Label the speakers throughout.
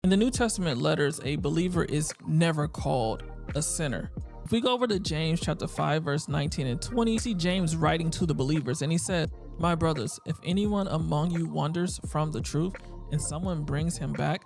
Speaker 1: In the New Testament letters, a believer is never called a sinner. If we go over to James chapter 5, verse 19 and 20, you see James writing to the believers, and he said, "My brothers, if anyone among you wanders from the truth and someone brings him back,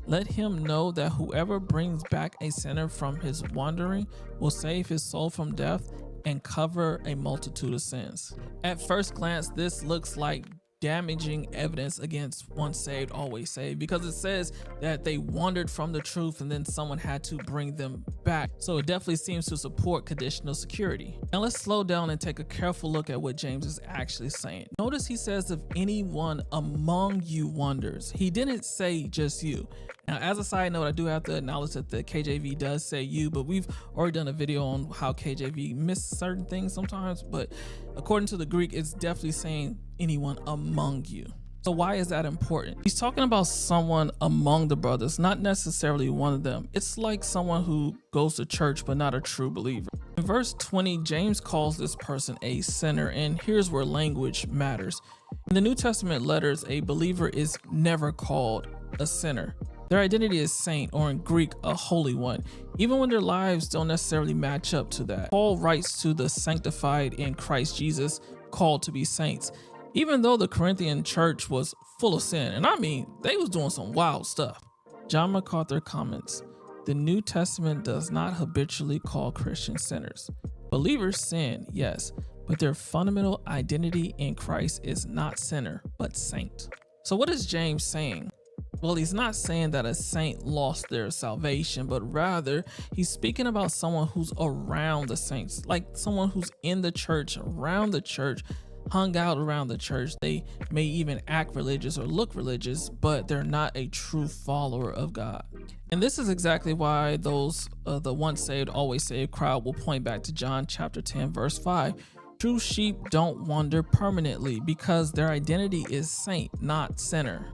Speaker 1: let him know that whoever brings back a sinner from his wandering will save his soul from death and cover a multitude of sins." At first glance, this looks like damaging evidence against once saved, always saved, because it says that they wandered from the truth and then someone had to bring them back. So it definitely seems to support conditional security. Now let's slow down and take a careful look at what James is actually saying. Notice he says, if anyone among you wanders. He didn't say just you. Now, as a side note, I do have to acknowledge that the KJV does say you, but we've already done a video on how KJV miss certain things sometimes. But according to the Greek, it's definitely saying anyone among you. So why is that important? He's talking about someone among the brothers, not necessarily one of them. It's like someone who goes to church but not a true believer. In verse 20, James calls this person a sinner, and here's where language matters. In the New Testament letters, a believer is never called a sinner. Their identity is saint, or in Greek, a holy one, even when their lives don't necessarily match up to that. Paul writes to the sanctified in Christ Jesus, called to be saints, even though the Corinthian church was full of sin. And I mean, they was doing some wild stuff. John MacArthur comments, "The New Testament does not habitually call Christians sinners. Believers sin, yes, but their fundamental identity in Christ is not sinner, but saint." So what is James saying? Well, he's not saying that a saint lost their salvation, but rather he's speaking about someone who's around the saints, like someone who's in the church, around the church, hung out around the church. They may even act religious or look religious, but they're not a true follower of God. And this is exactly why those the once saved, always saved crowd will point back to John chapter 10, verse 5. True sheep don't wander permanently because their identity is saint, not sinner.